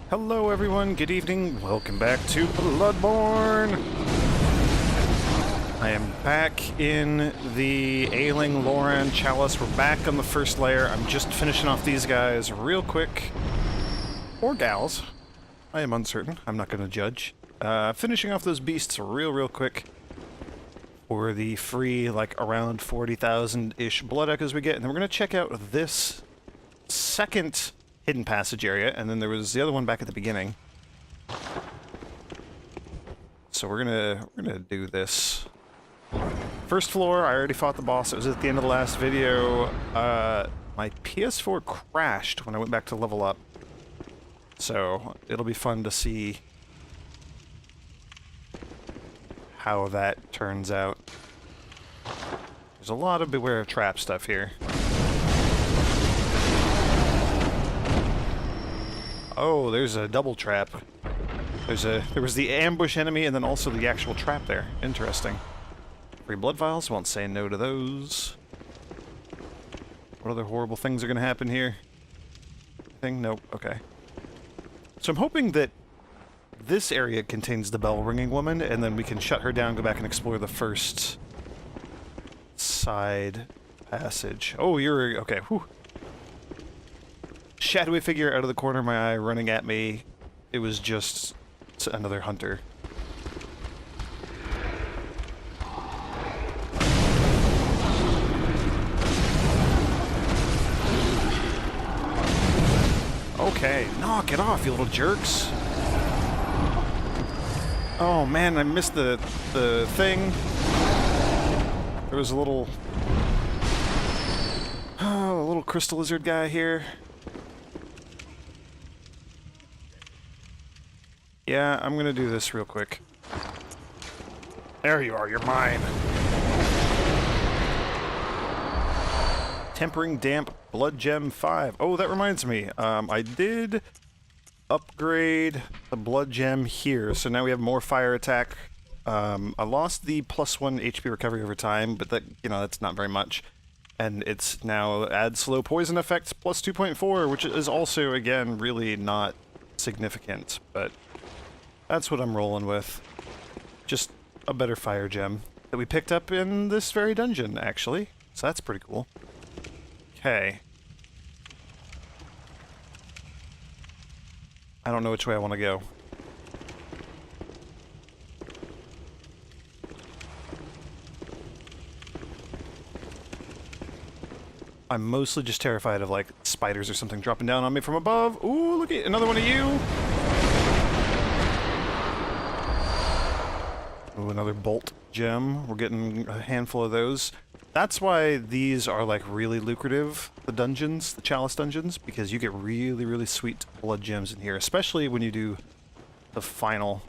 Hello everyone, good evening, welcome back to Bloodborne! I am back in the Ailing, Loran, Chalice. We're back on the first layer. I'm just finishing off these guys real quick. Or gals. I am uncertain. I'm not going to judge. Finishing off those beasts real quick. For the free, like, around 40,000-ish blood echoes we get. And then we're going to check out this second hidden passage area, and then there was the other one back at the beginning. So we're gonna do this. First floor, I already fought the boss. It was at the end of the last video. My PS4 crashed when I went back to level up. So it'll be fun to see how that turns out. There's a lot of beware of trap stuff here. Oh, there's a double trap. There was the ambush enemy and then also the actual trap there. Interesting. Free blood vials, won't say no to those. What other horrible things are gonna happen here? Nope, okay. So I'm hoping that this area contains the bell-ringing woman, and then we can shut her down, go back and explore the first side passage. Oh, you're... okay, whew. Shadowy figure out of the corner of my eye running at me. It was just another hunter. Okay, knock it off, you little jerks. Oh man, I missed the thing. There was a little crystal lizard guy here. Yeah, I'm gonna do this real quick. There you are, you're mine. Tempering Damp Blood Gem 5. Oh, that reminds me. I did upgrade the Blood Gem here, so now we have more fire attack. I lost the +1 HP recovery over time, but that, you know, that's not very much. And it's now adds slow poison effects +2.4, which is also, again, really not significant, but that's what I'm rolling with. Just a better fire gem that we picked up in this very dungeon, actually. So that's pretty cool. Okay. I don't know which way I want to go. I'm mostly just terrified of, like, spiders or something dropping down on me from above. Ooh, look at another one of you! Ooh, another bolt gem. We're getting a handful of those. That's why these are, like, really lucrative, the dungeons, the Chalice dungeons, because you get really sweet blood gems in here, especially when you do the final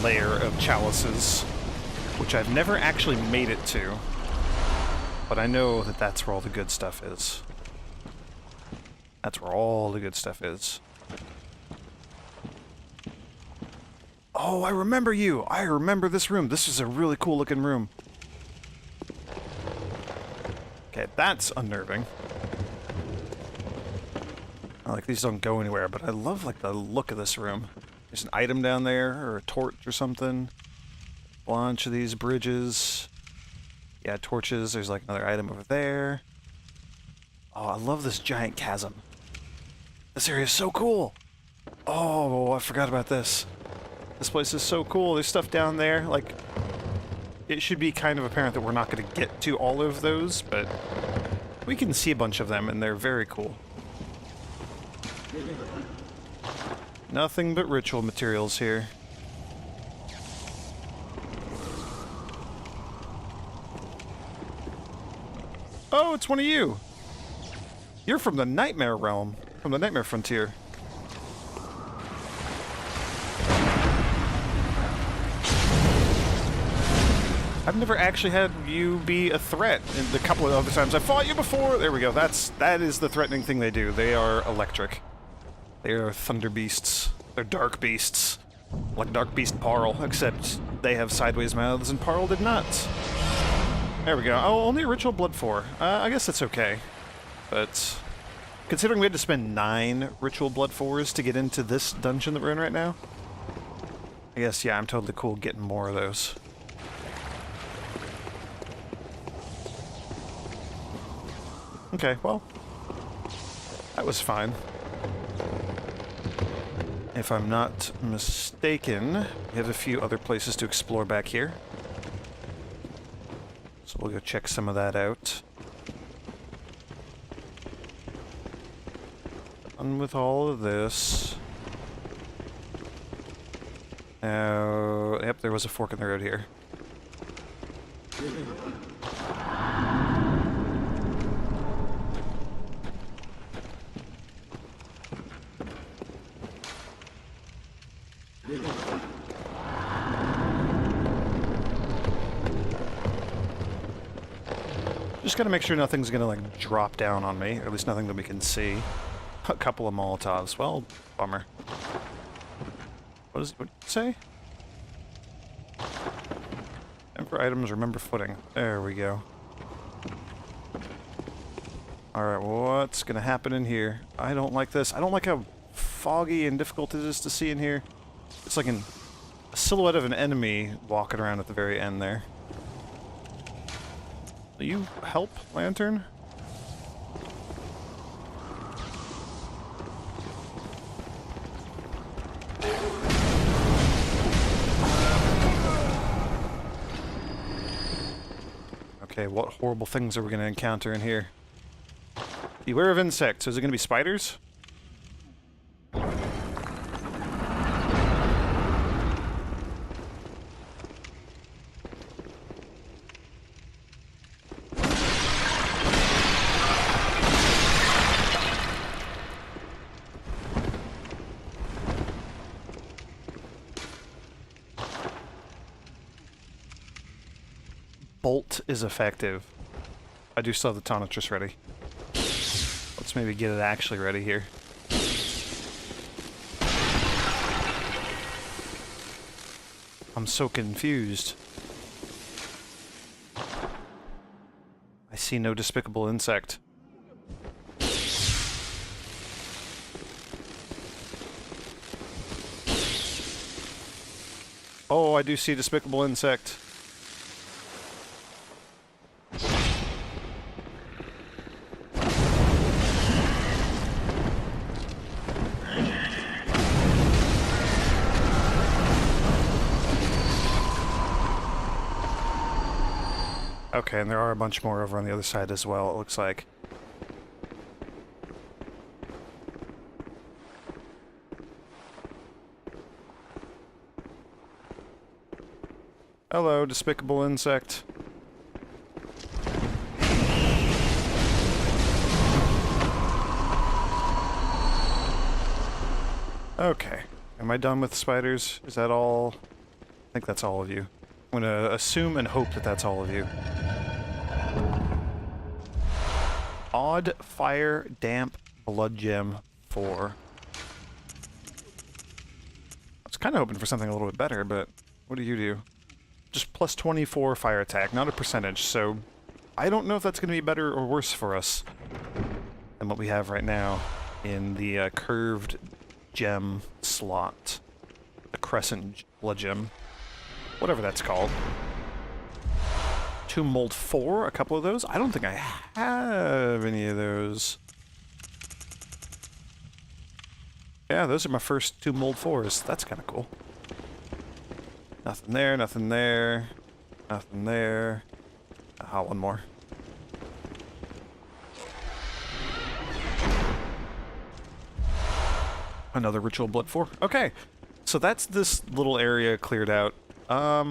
layer of chalices, which I've never actually made it to, but I know that that's where all the good stuff is. That's where all the good stuff is. Oh, I remember you! I remember this room. This is a really cool looking room. Okay, that's unnerving. Like, these don't go anywhere, but I love, like, the look of this room. There's an item down there, or a torch or something. Bunch of these bridges. Yeah, torches. There's, like, another item over there. Oh, I love this giant chasm. This area is so cool! Oh, I forgot about this. This place is so cool. There's stuff down there. Like, it should be kind of apparent that we're not going to get to all of those, but we can see a bunch of them, and they're very cool. Nothing but ritual materials here. Oh, it's one of you! You're from the Nightmare Realm, from the Nightmare Frontier. I've never actually had you be a threat in the couple of other times I fought you before. There we go. That is the threatening thing they do. They are electric. They are thunder beasts. They're dark beasts. Like Dark Beast Parl, except they have sideways mouths and Parl did not. There we go. Oh, only a ritual blood 4. I guess that's okay. But Considering we had to spend 9 Ritual Blood 4s to get into this dungeon that we're in right now, I guess, yeah, I'm totally cool getting more of those. Okay, well, that was fine. If I'm not mistaken, we have a few other places to explore back here. So we'll go check some of that out. Done with all of this. Now, yep, there was a fork in the road here. Just gotta make sure nothing's gonna, like, drop down on me, or at least nothing that we can see. A couple of Molotovs. Well, bummer. What did it say? Emperor items, remember footing. There we go. Alright, what's gonna happen in here? I don't like this. I don't like how foggy and difficult it is to see in here. It's like a silhouette of an enemy walking around at the very end there. Will you help, Lantern? Okay, what horrible things are we going to encounter in here? Beware of insects. Is it going to be spiders? Bolt is effective. I do still have the Tonitrus ready. Let's maybe get it actually ready here. I'm so confused. I see no despicable insect. Oh, I do see despicable insect. Okay, and there are a bunch more over on the other side as well, it looks like. Hello, despicable insect. Okay. Am I done with spiders? Is that all? I think that's all of you. I'm gonna assume and hope that that's all of you. Odd Fire Damp Blood Gem 4. I was kind of hoping for something a little bit better, but what do you do? Just plus 24 fire attack, not a percentage, so I don't know if that's going to be better or worse for us than what we have right now in the curved gem slot. The crescent blood gem. Whatever that's called. Tomb Mold 4, a couple of those. I don't think I have any of those. Yeah, those are my first Tomb Mold 4s. That's kind of cool. Nothing there, nothing there, nothing there. Ah, one more. Another Ritual Blood 4. Okay, so that's this little area cleared out. I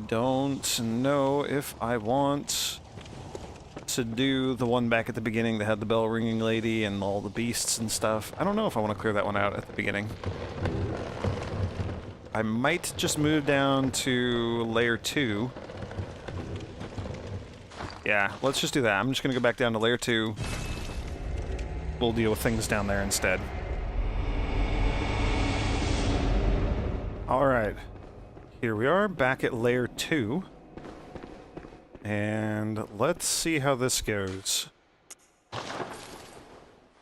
don't know if I want to do the one back at the beginning that had the bell ringing lady and all the beasts and stuff. I don't know if I want to clear that one out at the beginning. I might just move down to layer 2. Yeah, let's just do that. I'm just going to go back down to layer 2. We'll deal with things down there instead. Alright. Here we are, back at layer 2. And let's see how this goes.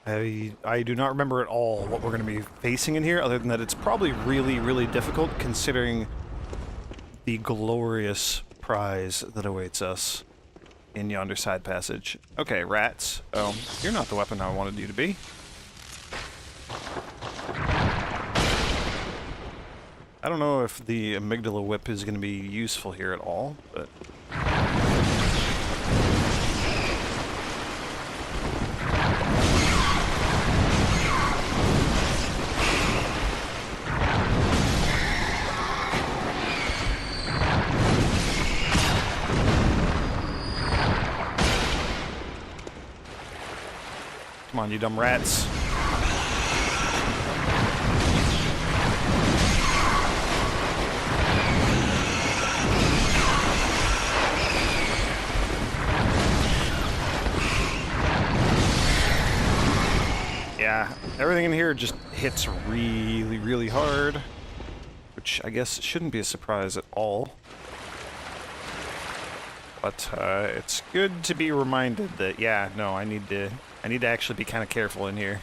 I do not remember at all what we're going to be facing in here, other than that it's probably really, really difficult considering the glorious prize that awaits us in yonder side passage. Okay, rats. Oh, you're not the weapon I wanted you to be. I don't know if the amygdala whip is going to be useful here at all, but... Come on, you dumb rats. Yeah, everything in here just hits really, really hard, which I guess shouldn't be a surprise at all. But it's good to be reminded that, yeah, no, I need to actually be kind of careful in here.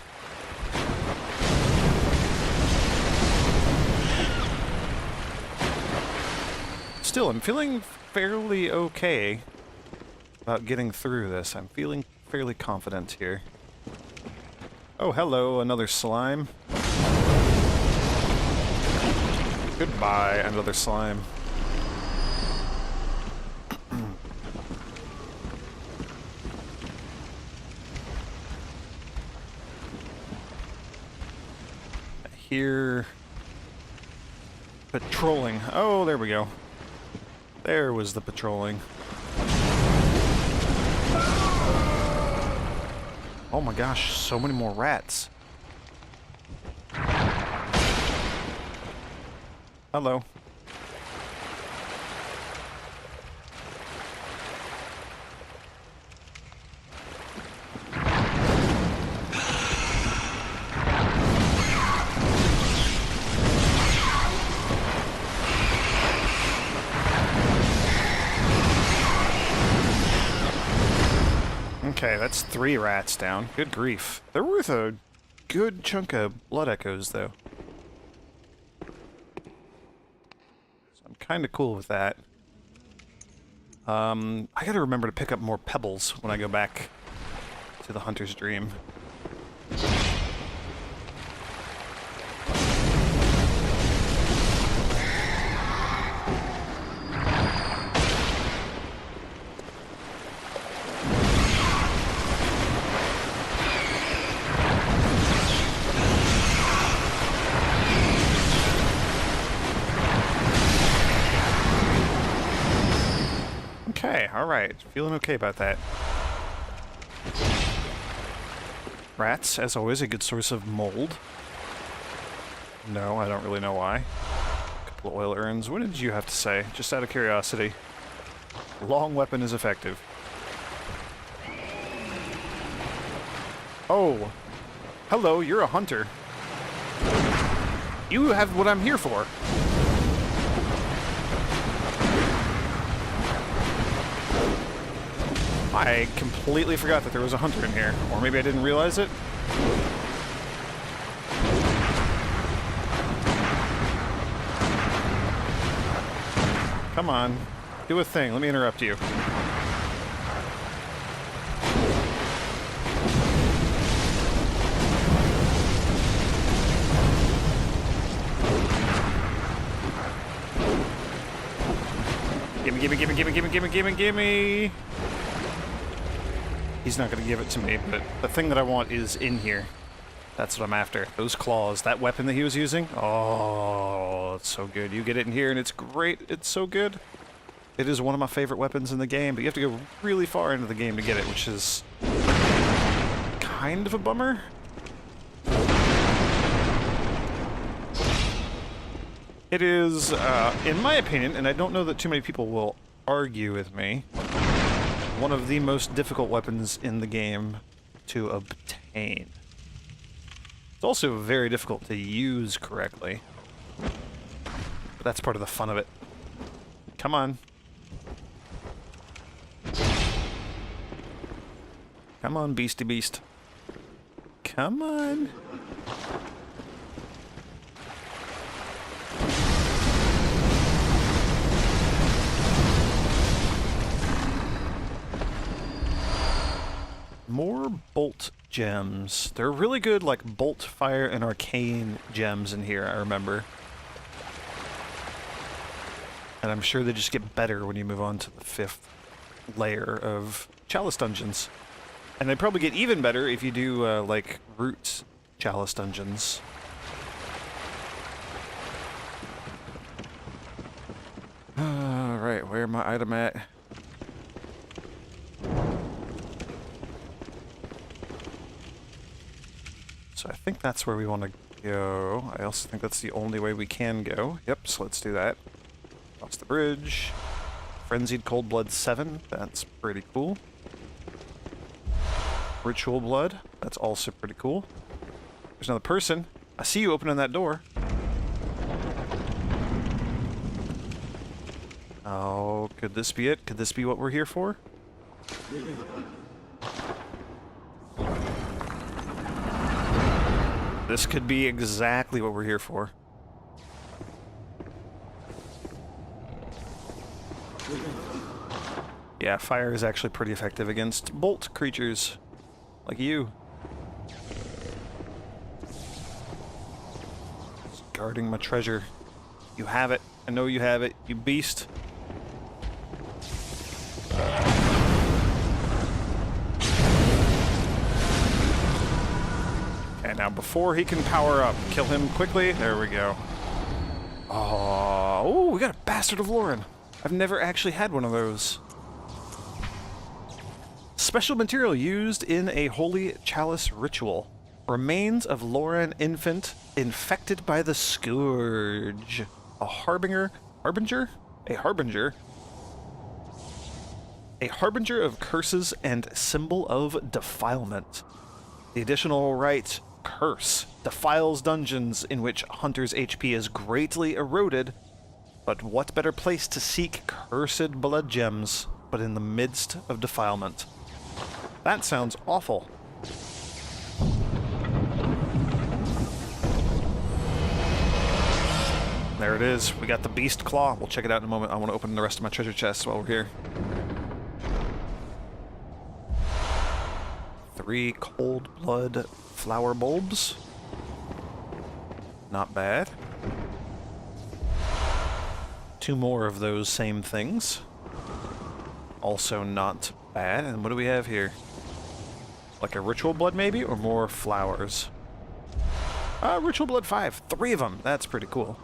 Still, I'm feeling fairly okay about getting through this. I'm feeling fairly confident here. Oh, hello, another slime. Goodbye, another slime. Here. Patrolling. Oh, there we go. There was the patrolling. Oh my gosh, so many more rats. Hello. Okay, that's 3 rats down. Good grief. They're worth a good chunk of blood echoes, though. So I'm kind of cool with that. I gotta remember to pick up more pebbles when I go back to the Hunter's Dream. Okay, alright. Feeling okay about that. Rats, as always, a good source of mold. No, I don't really know why. Couple of oil urns. What did you have to say? Just out of curiosity. Long weapon is effective. Oh. Hello, you're a hunter. You have what I'm here for. I completely forgot that there was a hunter in here. Or maybe I didn't realize it. Come on. Do a thing. Let me interrupt you. Gimme, gimme, gimme, gimme, gimme, gimme, gimme, gimme! He's not going to give it to me, but the thing that I want is in here. That's what I'm after. Those claws. That weapon that he was using. Oh, it's so good. You get it in here and it's great. It's so good. It is one of my favorite weapons in the game, but you have to go really far into the game to get it, which is kind of a bummer. It is, in my opinion, and I don't know that too many people will argue with me, one of the most difficult weapons in the game to obtain. It's also very difficult to use correctly. But that's part of the fun of it. Come on. Come on, beastie beast. Come on. More bolt gems. They're really good, like, bolt, fire, and arcane gems in here, I remember. And I'm sure they just get better when you move on to the 5th layer of Chalice dungeons. And they probably get even better if you do, like, root Chalice dungeons. Alright, where my item at? So I think that's where we want to go. I also think that's the only way we can go. Yep, so let's do that. Cross the bridge. Frenzied Cold Blood 7. That's pretty cool. Ritual Blood. That's also pretty cool. There's another person. I see you opening that door. Oh, could this be it? Could this be what we're here for? This could be exactly what we're here for. Yeah, fire is actually pretty effective against bolt creatures. Like you. Just guarding my treasure. You have it. I know you have it, you beast. Okay, now before he can power up, kill him quickly. There we go. Oh, we got a Bastard of Loran. I've never actually had one of those. Special material used in a holy chalice ritual. Remains of Loran infant infected by the scourge. A harbinger? A harbinger of curses and symbol of defilement. The additional right, curse, defiles dungeons in which hunter's HP is greatly eroded. But what better place to seek cursed blood gems but in the midst of defilement? That sounds awful. There it is. We got the beast claw. We'll check it out in a moment. I want to open the rest of my treasure chests while we're here. 3 cold blood flower bulbs. Not bad. 2 more of those same things. Also not bad. And what do we have here? Like a ritual blood maybe? Or more flowers? Ritual blood 5. 3 of them. That's pretty cool.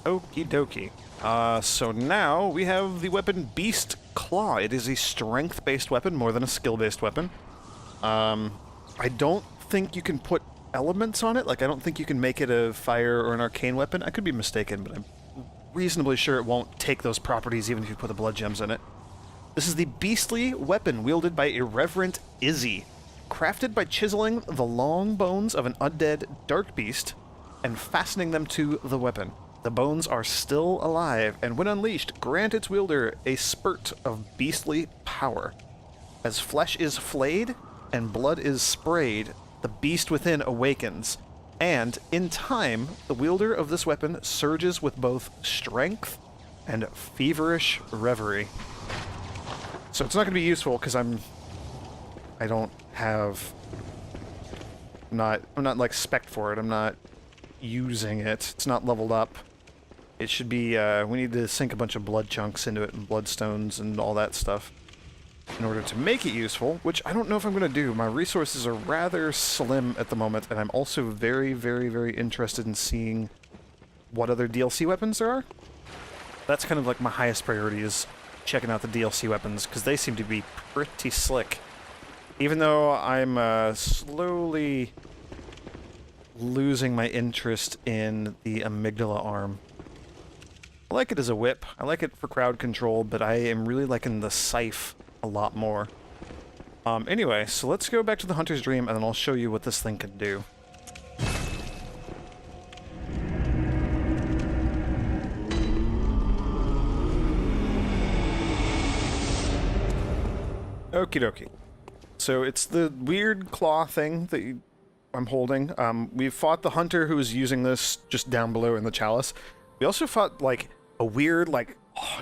Okie dokie. So now we have the weapon Beast Claw. It is a strength-based weapon more than a skill-based weapon. I don't think you can put elements on it. Like, I don't think you can make it a fire or an arcane weapon. I could be mistaken, but I'm reasonably sure it won't take those properties even if you put the blood gems in it. This is the beastly weapon wielded by Irreverent Izzy, crafted by chiseling the long bones of an undead dark beast and fastening them to the weapon. The bones are still alive, and when unleashed, grant its wielder a spurt of beastly power. As flesh is flayed and blood is sprayed, the beast within awakens, and, in time, the wielder of this weapon surges with both strength and feverish reverie. So it's not going to be useful, because I'm not, like, spec'd for it. I'm not using it. It's not leveled up. It should be, we need to sink a bunch of blood chunks into it and bloodstones and all that stuff in order to make it useful, which I don't know if I'm going to do. My resources are rather slim at the moment, and I'm also very, very, very interested in seeing what other DLC weapons there are. That's kind of like my highest priority, is checking out the DLC weapons, because they seem to be pretty slick. Even though I'm slowly losing my interest in the amygdala arm. I like it as a whip. I like it for crowd control, but I am really liking the scythe a lot more. Anyway, so let's go back to the Hunter's Dream, and then I'll show you what this thing can do. Okie dokie. So it's the weird claw thing that I'm holding. We fought the hunter who was using this just down below in the Chalice. We also fought, like, a weird, like,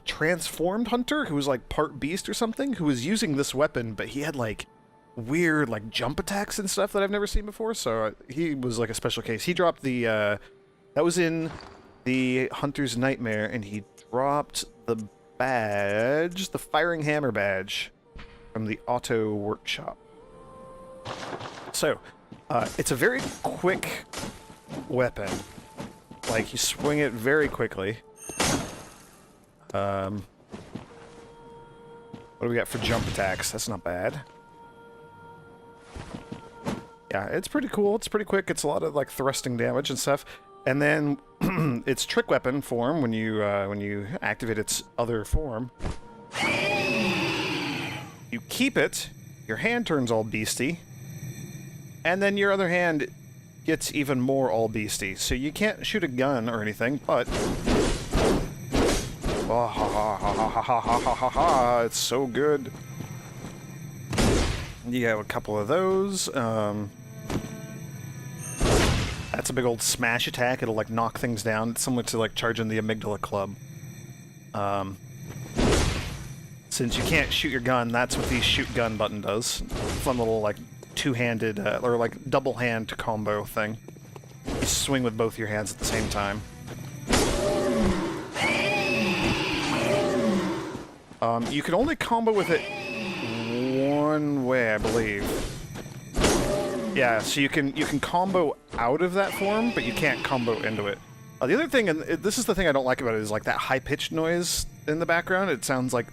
transformed hunter who was, like, part beast or something, who was using this weapon, but he had, like, weird, like, jump attacks and stuff that I've never seen before, so he was, like, a special case. He dropped the, that was in the Hunter's Nightmare, and he dropped the badge, the Firing Hammer badge, from the Auto Workshop. So, it's a very quick weapon. Like, you swing it very quickly. What do we got for jump attacks? That's not bad. Yeah, it's pretty cool. It's pretty quick. It's a lot of, like, thrusting damage and stuff. And then its trick weapon form, when you activate its other form, you keep it, your hand turns all beastie, and then your other hand gets even more all beastie. So you can't shoot a gun or anything, but... Oh, ha, ha, ha, ha, ha, ha, ha, ha, ha, it's so good. You have a couple of those. That's a big old smash attack. It'll, like, knock things down. It's similar to, like, charging the amygdala club. Since you can't shoot your gun, that's what the shoot gun button does. Fun little, like, two-handed, or, like, double-hand combo thing. You swing with both your hands at the same time. You can only combo with it one way, I believe. Yeah, so you can combo out of that form, but you can't combo into it. The other thing, and this is the thing I don't like about it, is like that high-pitched noise in the background. It sounds like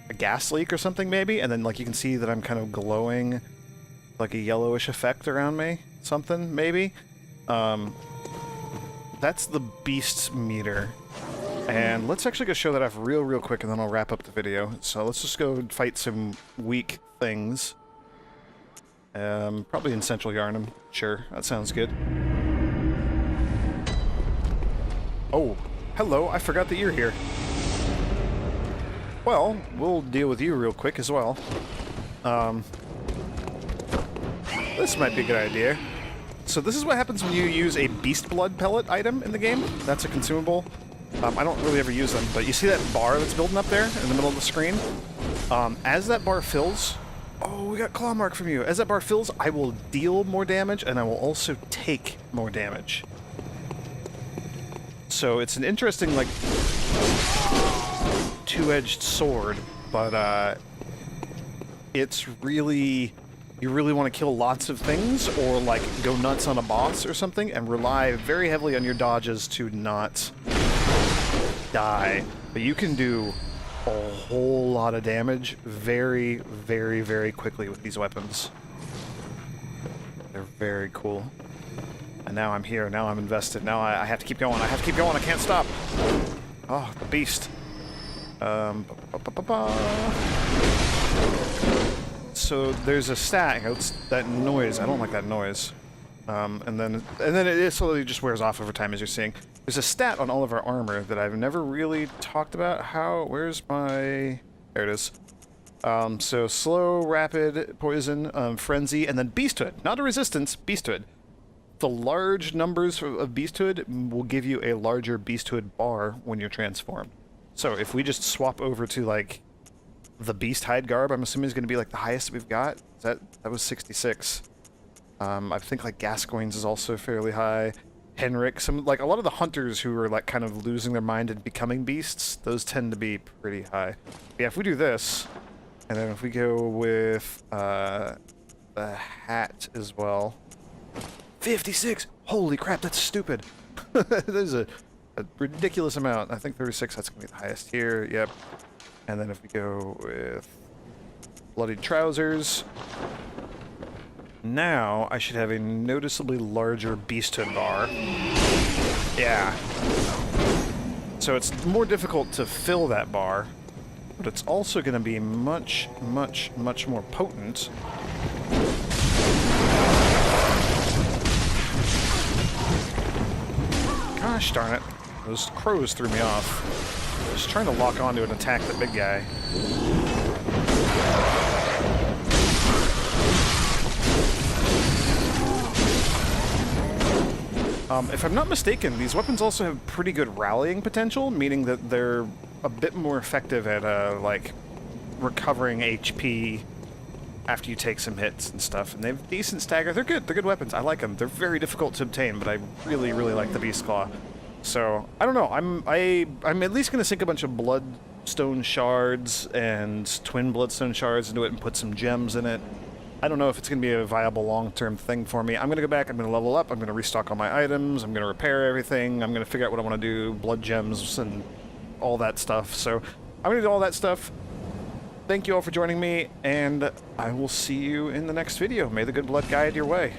a gas leak or something, maybe, and then like you can see that I'm kind of glowing, like a yellowish effect around me. Something, maybe. That's the beast meter. And let's actually go show that off real quick, and then I'll wrap up the video. So let's just go fight some weak things. Probably in Central Yarnum. Sure, that sounds good. Oh, hello, I forgot that you're here. Well, we'll deal with you real quick as well. This might be a good idea. So this is what happens when you use a Beast Blood pellet item in the game. That's a consumable. I don't really ever use them, but you see that bar that's building up there in the middle of the screen? As that bar fills... Oh, we got Claw Mark from you. As that bar fills, I will deal more damage, and I will also take more damage. So it's an interesting, like, two-edged sword, but, it's really... You really want to kill lots of things, or, like, go nuts on a boss or something, and rely very heavily on your dodges to not die. But you can do a whole lot of damage very quickly with these weapons. They're very cool. And now I'm here, now I'm invested, now I have to keep going, I have to keep going, I can't stop! Oh, the beast. So there's a stat, it's that noise, I don't like that noise. And then it slowly just wears off over time, as you're seeing. There's a stat on all of our armor that I've never really talked about. Where's my... There it is. So slow, rapid, poison, frenzy, and then beasthood. Not a resistance, beasthood. The large numbers of beasthood will give you a larger beasthood bar when you're transformed. So if we just swap over to, like, the beast hide garb, I'm assuming is going to be, like, the highest we've got. That was 66. I think, like, Gascoigne's is also fairly high. Henrik, like, a lot of the hunters who are, like, kind of losing their mind and becoming beasts, those tend to be pretty high. Yeah, if we do this, and then if we go with, the hat as well. 56! Holy crap, that's stupid! There's a ridiculous amount. I think 36, that's gonna be the highest here, yep. And then if we go with bloodied trousers, now I should have a noticeably larger beasthood bar. Yeah. So it's more difficult to fill that bar, but it's also going to be much more potent. Gosh darn it. Those crows threw me off. I was trying to lock onto and attack the big guy. If I'm not mistaken, these weapons also have pretty good rallying potential, meaning that they're a bit more effective at, like, recovering HP after you take some hits and stuff. And they have decent stagger. They're good. They're good weapons. I like them. They're very difficult to obtain, but I really, really like the Beast Claw. So, I don't know. I'm at least going to sink a bunch of Bloodstone Shards and Twin Bloodstone Shards into it and put some gems in it. I don't know if it's going to be a viable long-term thing for me. I'm going to go back, I'm going to level up, I'm going to restock all my items, I'm going to repair everything, I'm going to figure out what I want to do, blood gems and all that stuff. So I'm going to do all that stuff. Thank you all for joining me, and I will see you in the next video. May the good blood guide your way.